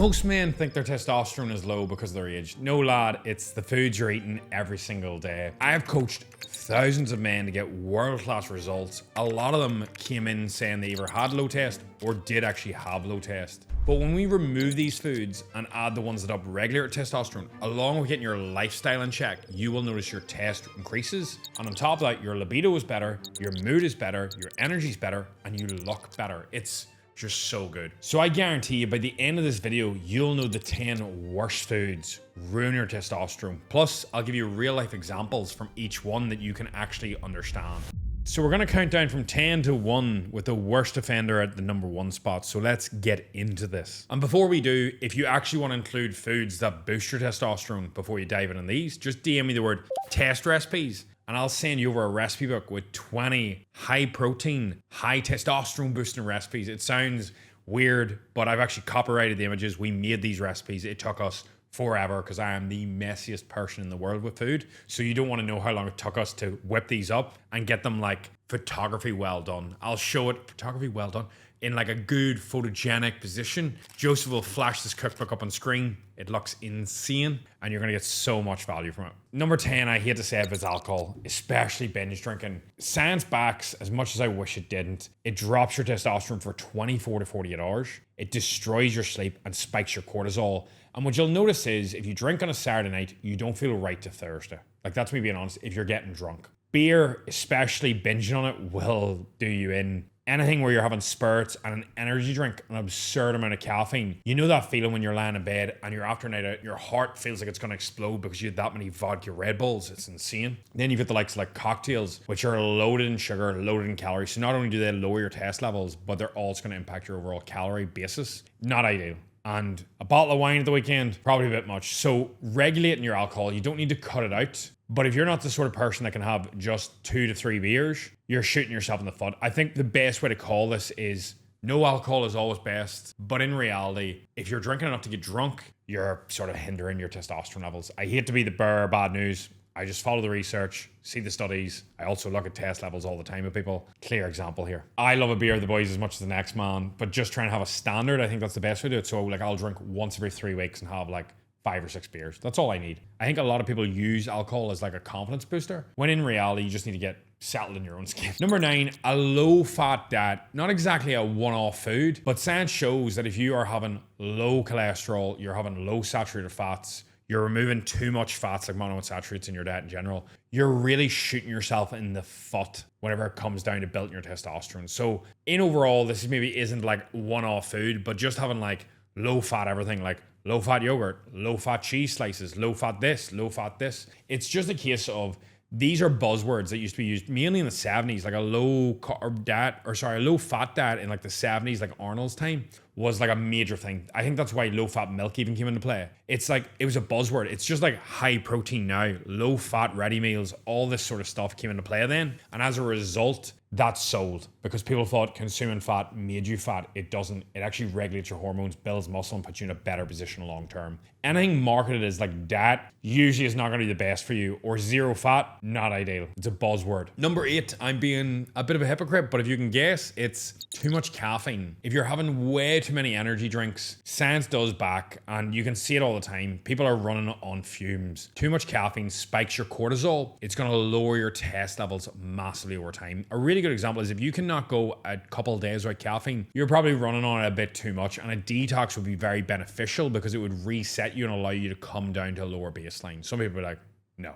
Most men think their testosterone is low because of their age. No lad, it's the foods you're eating every single day. I have coached thousands of men to get world-class results. A lot of them came in saying they either had low test or did actually have low test. But when we remove these foods and add the ones that up regular testosterone, along with getting your lifestyle in check, you will notice your test increases. And on top of that, your libido is better, your mood is better, your energy is better, and you look better. It's just so good. So I guarantee you by the end of this video, you'll know the 10 worst foods ruin your testosterone. Plus, I'll give you real life examples from each one that you can actually understand. So we're gonna count down from 10 to 1 with the worst offender at the number 1 spot. So let's get into this. And before we do, if you actually want to include foods that boost your testosterone before you dive into these, just DM me the word test recipes and I'll send you over a recipe book with 20 high protein, high testosterone boosting recipes. It sounds weird, but I've actually copyrighted the images. We made these recipes. It took us forever because I am the messiest person in the world with food. So you don't want to know how long it took us to whip these up and get them like photography well done. I'll show it photography well done in like a good photogenic position. Joseph will flash this cookbook up on screen. It looks insane and you're gonna get so much value from it. Number 10, I hate to say it, but it's alcohol, especially binge drinking. Science backs, as much as I wish it didn't, it drops your testosterone for 24 to 48 hours. It destroys your sleep and spikes your cortisol. And what you'll notice is if you drink on a Saturday night, you don't feel right to Thursday. Like that's me being honest, if you're getting drunk. Beer, especially binging on it, will do you in. Anything where you're having spirits and an energy drink, an absurd amount of caffeine. You know that feeling when you're lying in bed and you're after a night out, your heart feels like it's going to explode because you had that many vodka Red Bulls. It's insane. Then you've got the likes of like cocktails, which are loaded in sugar, loaded in calories. So not only do they lower your test levels, but they're also going to impact your overall calorie basis. Not ideal. And a bottle of wine at the weekend, probably a bit much. So regulating your alcohol, you don't need to cut it out. But if you're not the sort of person that can have just 2 to 3 beers, you're shooting yourself in the foot. I think the best way to call this is no alcohol is always best. But in reality, if you're drinking enough to get drunk, you're sort of hindering your testosterone levels. I hate to be the bearer of bad news. I just follow the research, see the studies. I also look at test levels all the time with people. Clear example here. I love a beer with the boys as much as the next man, but just trying to have a standard, I think that's the best way to do it. So like I'll drink once every 3 weeks and have like 5 or 6 beers. That's all I need. I think a lot of people use alcohol as like a confidence booster, when in reality, you just need to get settled in your own skin. Number 9, a low-fat diet. Not exactly a one-off food, but science shows that if you are having low cholesterol, you're having low saturated fats, you're removing too much fats like monounsaturates in your diet in general, you're really shooting yourself in the foot whenever it comes down to building your testosterone. So in overall, this maybe isn't like one-off food, but just having like low-fat everything, like low-fat yogurt, low-fat cheese slices, low-fat this, low-fat this. It's just a case of these are buzzwords that used to be used mainly in the 70s, like a low-carb diet, or sorry, a low-fat diet in like the 70s, like Arnold's time, was like a major thing. I think that's why low-fat milk even came into play. It's like, it was a buzzword. It's just like high protein now, low-fat ready meals, all this sort of stuff came into play then. And as a result, that's sold because people thought consuming fat made you fat. It doesn't. It actually regulates your hormones, builds muscle, and puts you in a better position long term. Anything marketed as like diet usually is not going to be the best for you, or zero fat, not ideal. It's a buzzword. Number 8, I'm being a bit of a hypocrite, but if you can guess, it's too much caffeine. If you're having way too many energy drinks, science does back, and you can see it all the time. People are running on fumes. Too much caffeine spikes your cortisol. It's going to lower your test levels massively over time. A really good example is if you cannot go a couple of days without caffeine, you're probably running on it a bit too much, and a detox would be very beneficial because it would reset you and allow you to come down to a lower baseline. Some people are like, no.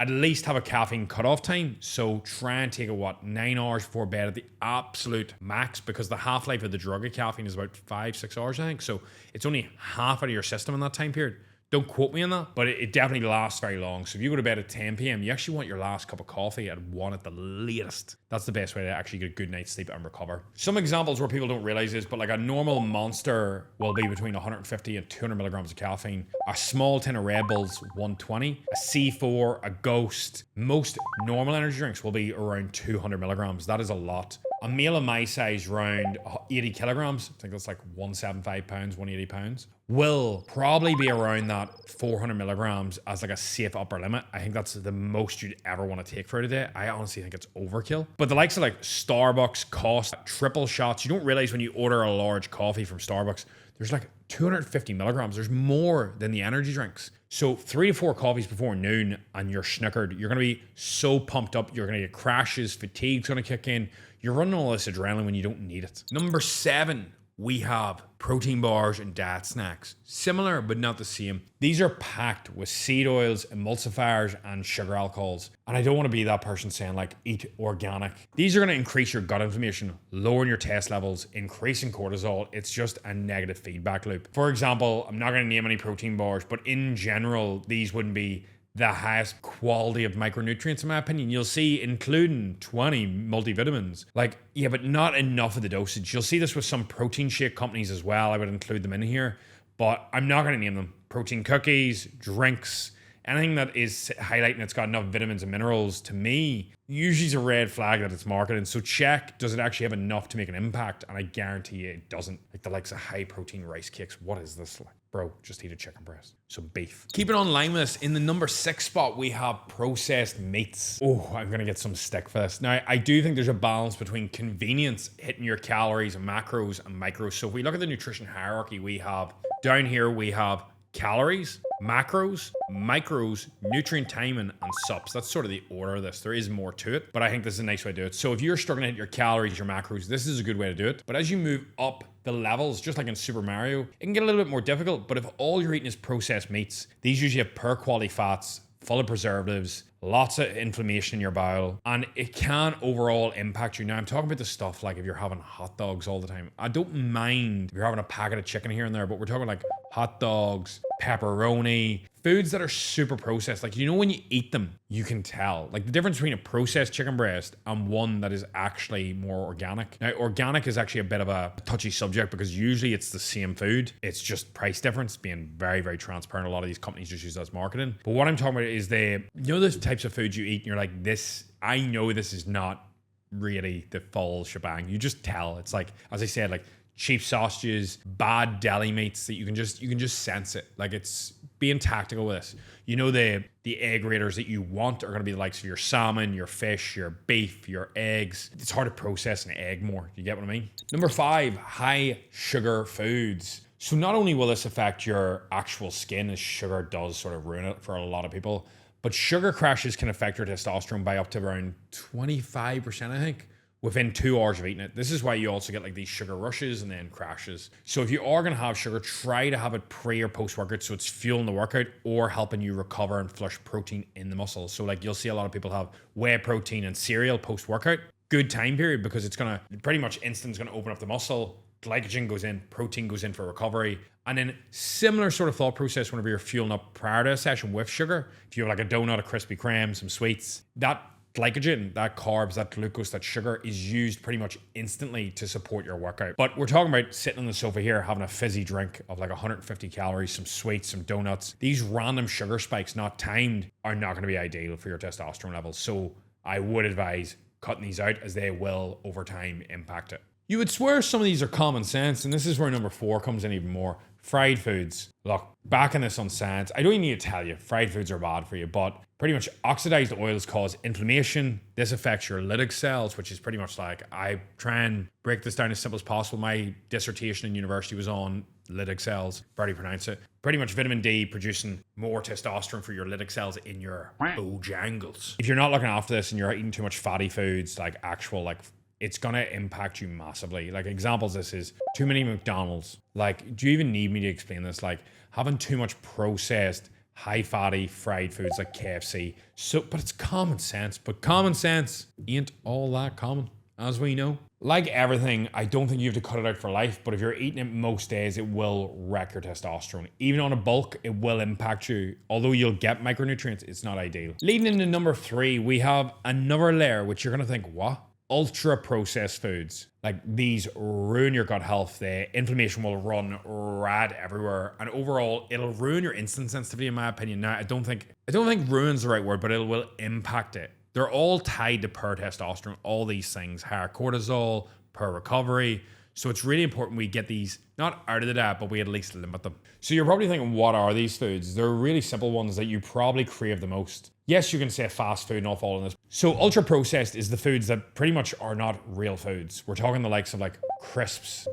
At least have a caffeine cutoff time. So try and take it, 9 hours before bed at the absolute max, because the half-life of the drug of caffeine is about 5-6 hours, I think. So it's only half out of your system in that time period. Don't quote me on that, but it definitely lasts very long. So if you go to bed at 10 p.m., you actually want your last cup of coffee at 1 at the latest. That's the best way to actually get a good night's sleep and recover. Some examples where people don't realize is, but like a normal Monster will be between 150 and 200 milligrams of caffeine. A small tin of Red Bulls, 120. A C4, a Ghost. Most normal energy drinks will be around 200 milligrams. That is a lot. A male of my size, around 80 kilograms, I think that's like 175 pounds, 180 pounds, will probably be around that 400 milligrams as like a safe upper limit. I think that's the most you'd ever want to take for a day. I honestly think it's overkill. But the likes of like Starbucks cost triple shots. You don't realize when you order a large coffee from Starbucks, there's like 250 milligrams. There's more than the energy drinks. So 3 to 4 coffees before noon and you're snookered. You're going to be so pumped up. You're going to get crashes. Fatigue's going to kick in. You're running all this adrenaline when you don't need it. Number 7, we have protein bars and diet snacks. Similar, but not the same. These are packed with seed oils, emulsifiers, and sugar alcohols. And I don't want to be that person saying like, eat organic. These are going to increase your gut inflammation, lowering your test levels, increasing cortisol. It's just a negative feedback loop. For example, I'm not going to name any protein bars, but in general, these wouldn't be the highest quality of micronutrients in my opinion. You'll see including 20 multivitamins. Like, yeah, but not enough of the dosage. You'll see this with some protein shake companies as well. I would include them in here, but I'm not going to name them. Protein cookies, drinks, anything that is highlighting it's got enough vitamins and minerals, to me, usually is a red flag that it's marketing. So check, does it actually have enough to make an impact? And I guarantee you it doesn't. Like the likes of high protein rice cakes. What is this like? Bro, just eat a chicken breast. Some beef. Keep it on line with us. In the number 6 spot, we have processed meats. Oh, I'm going to get some stick for this. Now, I do think there's a balance between convenience, hitting your calories and macros and micros. So if we look at the nutrition hierarchy, we have down here, we have calories, macros, micros, nutrient timing, and subs. That's sort of the order of this. There is more to it, but I think this is a nice way to do it. So if you're struggling to hit your calories, your macros, this is a good way to do it. But as you move up the levels, just like in Super Mario, it can get a little bit more difficult. But if all you're eating is processed meats, these usually have poor quality fats, full of preservatives, lots of inflammation in your bowel, and it can overall impact you. Now, I'm talking about the stuff like if you're having hot dogs all the time. I don't mind if you're having a packet of chicken here and there, but we're talking like hot dogs, pepperoni, foods that are super processed. Like, you know, when you eat them, you can tell. Like the difference between a processed chicken breast and one that is actually more organic. Now, organic is actually a bit of a touchy subject because usually it's the same food. It's just price difference, being very, very transparent. A lot of these companies just use that as marketing. But what I'm talking about is those types of foods you eat and you're like, this, I know this is not really the full shebang. You just tell. It's like, as I said, like cheap sausages, bad deli meats that you can just sense it. Like, it's being tactical with this. You know, the egg raters that you want are going to be the likes of your salmon, your fish, your beef, your eggs. It's hard to process an egg more. You get what I mean? Number 5, high sugar foods. So not only will this affect your actual skin, as sugar does sort of ruin it for a lot of people, but sugar crashes can affect your testosterone by up to around 25%, I think, within 2 hours of eating it. This is why you also get like these sugar rushes and then crashes. So if you are going to have sugar, try to have it pre or post workout so it's fueling the workout or helping you recover and flush protein in the muscles. So like you'll see a lot of people have whey protein and cereal post workout. Good time period because it's going to pretty much instant, going to open up the muscle. Glycogen goes in, protein goes in for recovery. And then similar sort of thought process whenever you're fueling up prior to a session with sugar. If you have like a donut, a Krispy Kreme, some sweets, that glycogen, that carbs, that glucose, that sugar is used pretty much instantly to support your workout. But we're talking about sitting on the sofa here, having a fizzy drink of like 150 calories, some sweets, some donuts. These random sugar spikes, not timed, are not going to be ideal for your testosterone levels. So I would advise cutting these out as they will over time impact it. You would swear some of these are common sense, and this is where number 4 comes in even more. Fried foods. Look, backing this on science, I don't even need to tell you, fried foods are bad for you, but pretty much oxidized oils cause inflammation. This affects your lytic cells, which is pretty much like, I try and break this down as simple as possible. My dissertation in university was on lytic cells, barely pronounce it. Pretty much vitamin D producing more testosterone for your lytic cells in your bojangles. If you're not looking after this and you're eating too much fatty foods, like actual like it's going to impact you massively. Like examples, this is too many McDonald's. Like, do you even need me to explain this? Like having too much processed, high fatty fried foods like KFC. So, but it's common sense, but common sense ain't all that common, as we know. Like everything, I don't think you have to cut it out for life, but if you're eating it most days, it will wreck your testosterone. Even on a bulk, it will impact you. Although you'll get micronutrients, it's not ideal. Leading into number 3, we have another layer, which you're going to think, what? Ultra processed foods. Like these ruin your gut health. The inflammation will run rad everywhere, and overall it'll ruin your insulin sensitivity, in my opinion. Now I don't think ruin's the right word, but it will impact it. They're all tied to per testosterone, all these things, higher cortisol, per recovery. So it's really important we get these not out of the diet, but we at least limit them. So you're probably thinking, what are these foods? They're really simple ones that you probably crave the most. Yes, you can say fast food and all fall in this. So ultra processed is the foods that pretty much are not real foods. We're talking the likes of like crisps,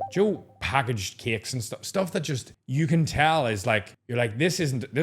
packaged cakes and stuff that just, you can tell is like, you're like, this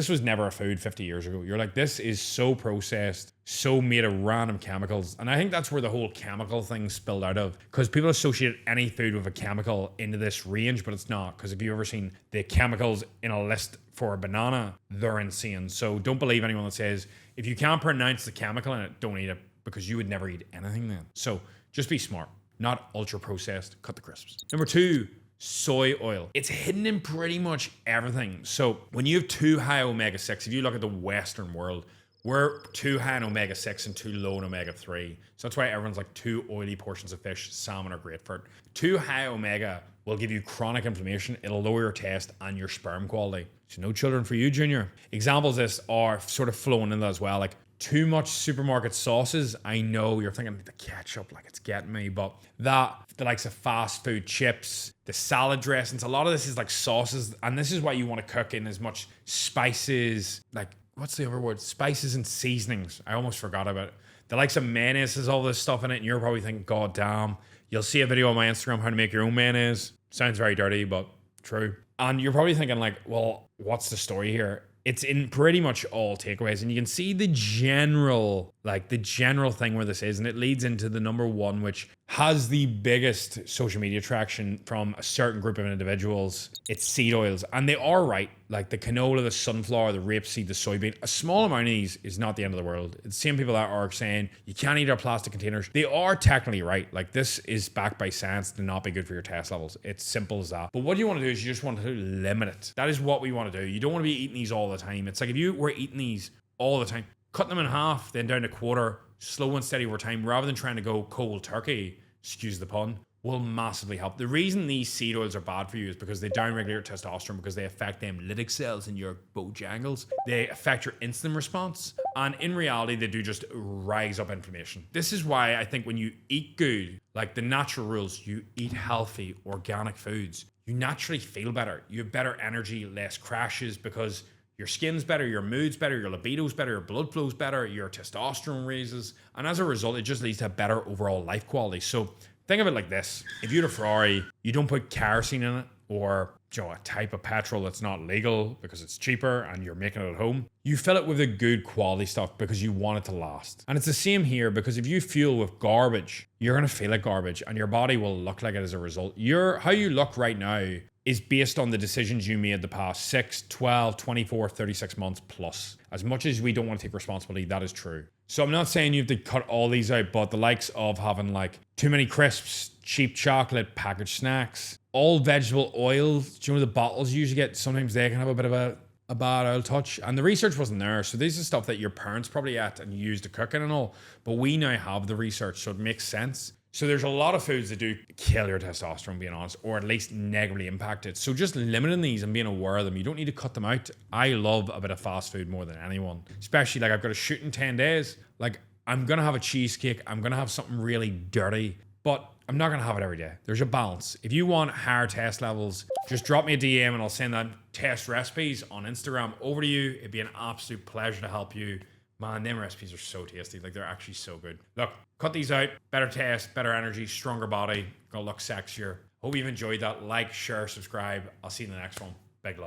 was never a food 50 years ago. You're like, this is so processed, so made of random chemicals. And I think that's where the whole chemical thing spilled out of, because people associate any food with a chemical into this range, but it's not. Because if you've ever seen the chemicals in a list for a banana, they're insane. So don't believe anyone that says, if you can't pronounce the chemical in it, don't eat it, because you would never eat anything then. So just be smart, not ultra processed, cut the crisps. Number 2, soy oil. It's hidden in pretty much everything. So when you have too high omega-6, if you look at the Western world, we're too high in omega-6 and too low in omega-3. So that's why everyone's like, too oily portions of fish, salmon are great for it. Too high omega will give you chronic inflammation. It'll lower your test and your sperm quality. So no children for you, Junior. Examples of this are sort of flowing in that as well. Like too much supermarket sauces. I know you're thinking the ketchup, like it's getting me, but the likes of fast food chips, the salad dressings, a lot of this is like sauces. And this is why you want to cook in as much spices, like what's the other word? Spices and seasonings. I almost forgot about it. The likes of mayonnaise has all this stuff in it, and you're probably thinking, God damn. You'll see a video on my Instagram how to make your own mayonnaise. Sounds very dirty, but true. And you're probably thinking like, well, what's the story here? It's in pretty much all takeaways, and you can see the general thing where this is, and it leads into the number 1, which has the biggest social media traction from a certain group of individuals. It's seed oils, and they are right. Like the canola, the sunflower, the rapeseed, the soybean. A small amount of these is not the end of the world. It's the same people that are saying you can't eat our plastic containers. They are technically right. Like this is backed by science to not be good for your test levels. It's simple as that. But what you want to do is you just want to limit it. That is what we want to do. You don't want to be eating these all the time. It's like if you were eating these all the time, cut them in half, then down to quarter, slow and steady over time, rather than trying to go cold turkey, excuse the pun, will massively help. The reason these seed oils are bad for you is because they downregulate your testosterone, because they affect them lytic cells in your bojangles. They affect your insulin response. And in reality, they do just rise up inflammation. This is why I think when you eat good, like the natural rules, you eat healthy, organic foods, you naturally feel better. You have better energy, less crashes, because your skin's better, your mood's better, your libido's better, your blood flow's better, your testosterone raises. And as a result, it just leads to a better overall life quality. So think of it like this. If you had a Ferrari, you don't put kerosene in it, or a type of petrol that's not legal because it's cheaper and you're making it at home. You fill it with the good quality stuff because you want it to last. And it's the same here, because if you fuel with garbage, you're going to feel like garbage and your body will look like it as a result. How you look right now is based on the decisions you made the past 6, 12, 24, 36 months plus. As much as we don't want to take responsibility, that is true. So I'm not saying you have to cut all these out, but the likes of having like too many crisps, cheap chocolate, packaged snacks, all vegetable oils, the bottles you usually get, sometimes they can have a bit of a bad oil touch. And the research wasn't there. So this is stuff that your parents probably ate and used to cook and all. But we now have the research, so it makes sense. So there's a lot of foods that do kill your testosterone, being honest, or at least negatively impact it. So just limiting these and being aware of them. You don't need to cut them out. I love a bit of fast food more than anyone. Especially like I've got a shoot in 10 days. Like I'm going to have a cheesecake. I'm going to have something really dirty. But I'm not going to have it every day. There's a balance. If you want higher test levels, just drop me a DM and I'll send that test recipes on Instagram over to you. It'd be an absolute pleasure to help you. Man, them recipes are so tasty. Like, they're actually so good. Look, cut these out. Better taste, better energy, stronger body. Gonna look sexier. Hope you've enjoyed that. Like, share, subscribe. I'll see you in the next one. Big love.